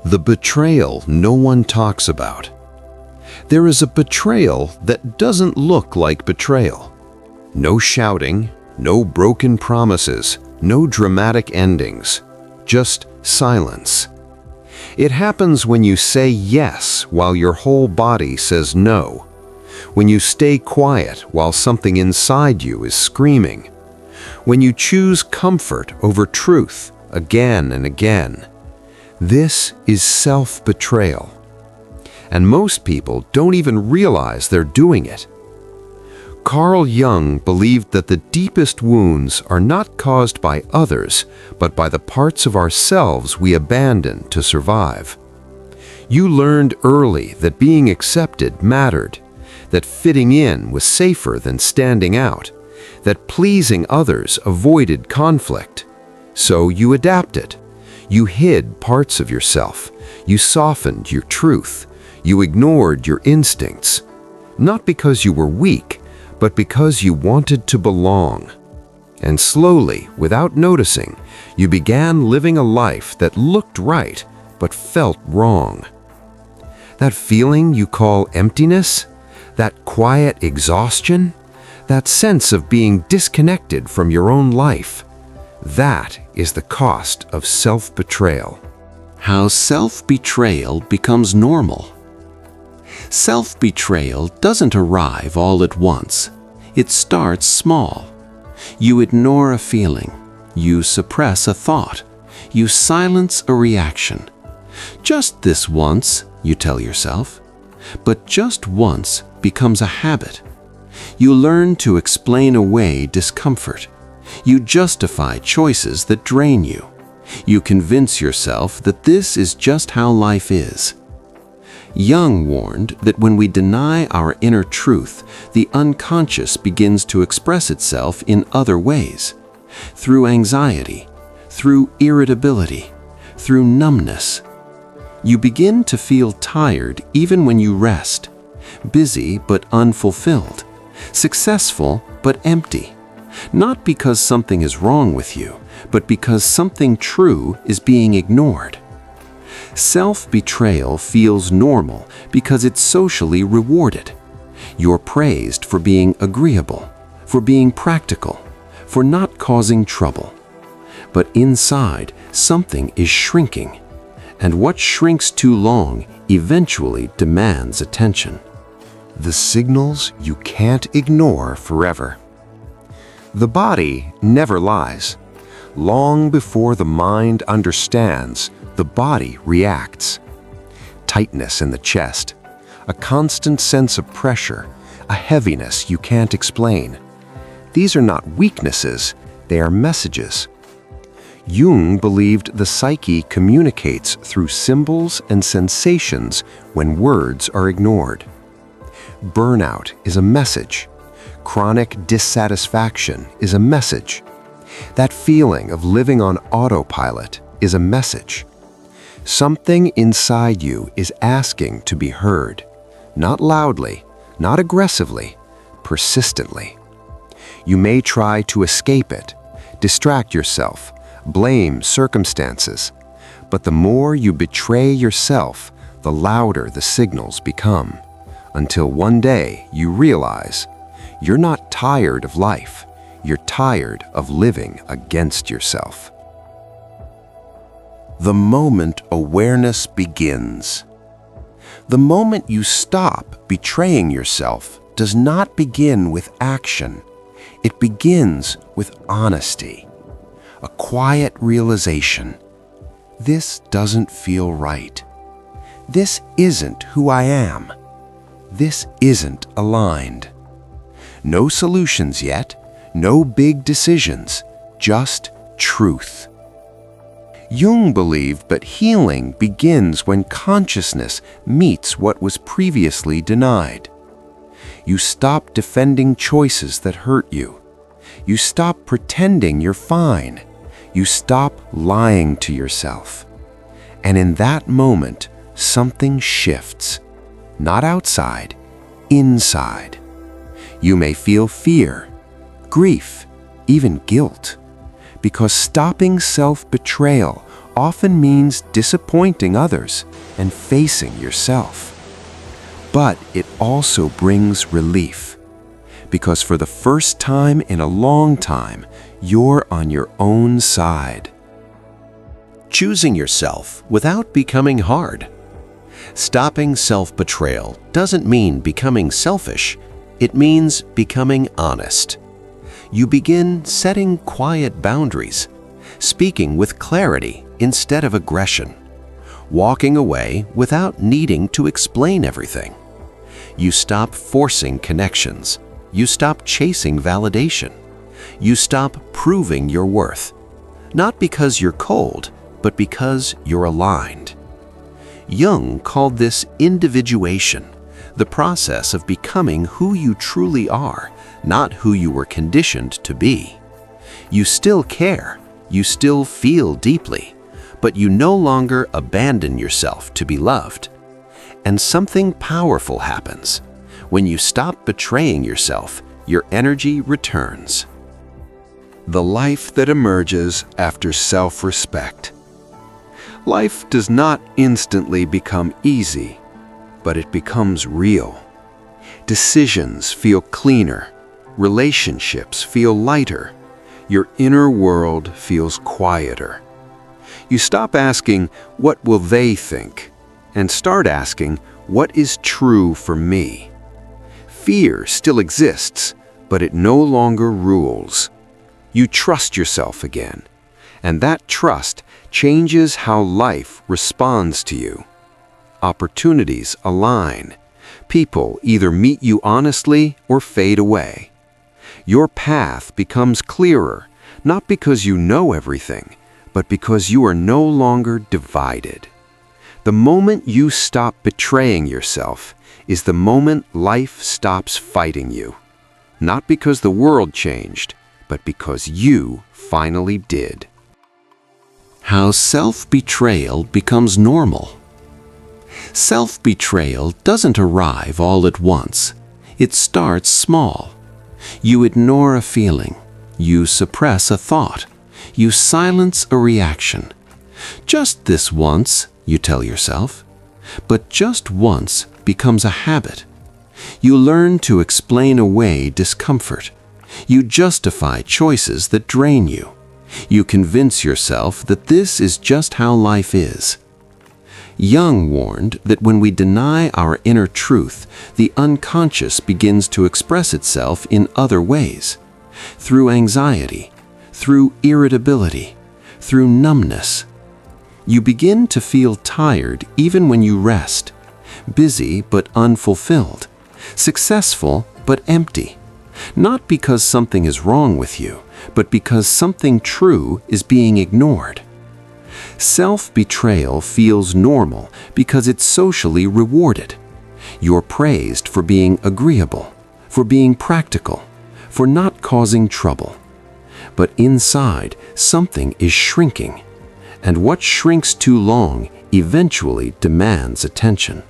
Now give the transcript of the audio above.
The betrayal no one talks about. There is a betrayal that doesn't look like betrayal. No shouting, no broken promises, no dramatic endings, just silence. It happens when you say yes while your whole body says no, when you stay quiet while something inside you is screaming, when you choose comfort over truth again and again. This is self-betrayal. And most people don't even realize they're doing it. Carl Jung believed that the deepest wounds are not caused by others, but by the parts of ourselves we abandon to survive. You learned early that being accepted mattered, that fitting in was safer than standing out, that pleasing others avoided conflict. So you adapted. You hid parts of yourself. You softened your truth. You ignored your instincts. Not because you were weak, but because you wanted to belong. And slowly, without noticing, you began living a life that looked right, but felt wrong. That feeling you call emptiness, that quiet exhaustion, that sense of being disconnected from your own life, that is the cost of self-betrayal. How self-betrayal becomes normal. Self-betrayal doesn't arrive all at once. It starts small. You ignore a feeling. You suppress a thought. You silence a reaction. Just this once, you tell yourself. But just once becomes a habit. You learn to explain away discomfort. You justify choices that drain you. You convince yourself that this is just how life is. Jung warned that when we deny our inner truth, the unconscious begins to express itself in other ways, through anxiety, through irritability, through numbness. You begin to feel tired even when you rest, busy but unfulfilled, successful but empty. Not because something is wrong with you, but because something true is being ignored. Self-betrayal feels normal because it's socially rewarded. You're praised for being agreeable, for being practical, for not causing trouble. But inside, something is shrinking. And what shrinks too long eventually demands attention. The signals you can't ignore forever. The body never lies. Long before the mind understands, the body reacts. Tightness in the chest, a constant sense of pressure, a heaviness you can't explain. These are not weaknesses, they are messages. Jung believed the psyche communicates through symbols and sensations when words are ignored. Burnout is a message. Chronic dissatisfaction is a message. That feeling of living on autopilot is a message. Something inside you is asking to be heard, not loudly, not aggressively, persistently. You may try to escape it, distract yourself, blame circumstances, but the more you betray yourself, the louder the signals become, until one day you realize you're not tired of life, you're tired of living against yourself. The moment awareness begins. The moment you stop betraying yourself does not begin with action. It begins with honesty, a quiet realization. This doesn't feel right. This isn't who I am. This isn't aligned. No solutions yet, no big decisions, just truth. Jung believed that healing begins when consciousness meets what was previously denied. You stop defending choices that hurt you. You stop pretending you're fine. You stop lying to yourself. And in that moment, something shifts. Not outside, inside. You may feel fear, grief, even guilt. Because stopping self-betrayal often means disappointing others and facing yourself. But it also brings relief, because for the first time in a long time, you're on your own side. Choosing yourself without becoming hard. Stopping self-betrayal doesn't mean becoming selfish. It means becoming honest. You begin setting quiet boundaries, speaking with clarity instead of aggression, walking away without needing to explain everything. You stop forcing connections. You stop chasing validation. You stop proving your worth, not because you're cold, but because you're aligned. Jung called this individuation, the process of becoming who you truly are, not who you were conditioned to be. You still care, you still feel deeply, but you no longer abandon yourself to be loved. And something powerful happens. When you stop betraying yourself, your energy returns. The life that emerges after self-respect. Life does not instantly become easy, but it becomes real. Decisions feel cleaner, relationships feel lighter, your inner world feels quieter. You stop asking, "What will they think?" and start asking, "What is true for me?" Fear still exists, but it no longer rules. You trust yourself again, and that trust changes how life responds to you. Opportunities align. People either meet you honestly or fade away. Your path becomes clearer, not because you know everything, but because you are no longer divided. The moment you stop betraying yourself is the moment life stops fighting you. Not because the world changed, but because you finally did. How self-betrayal becomes normal. Self-betrayal doesn't arrive all at once. It starts small. You ignore a feeling. You suppress a thought. You silence a reaction. Just this once, you tell yourself. But just once becomes a habit. You learn to explain away discomfort. You justify choices that drain you. You convince yourself that this is just how life is. Jung warned that when we deny our inner truth, the unconscious begins to express itself in other ways. Through anxiety, through irritability, through numbness. You begin to feel tired even when you rest, busy but unfulfilled, successful but empty. Not because something is wrong with you, but because something true is being ignored. Self-betrayal feels normal because it's socially rewarded. You're praised for being agreeable, for being practical, for not causing trouble. But inside, something is shrinking, and what shrinks too long eventually demands attention.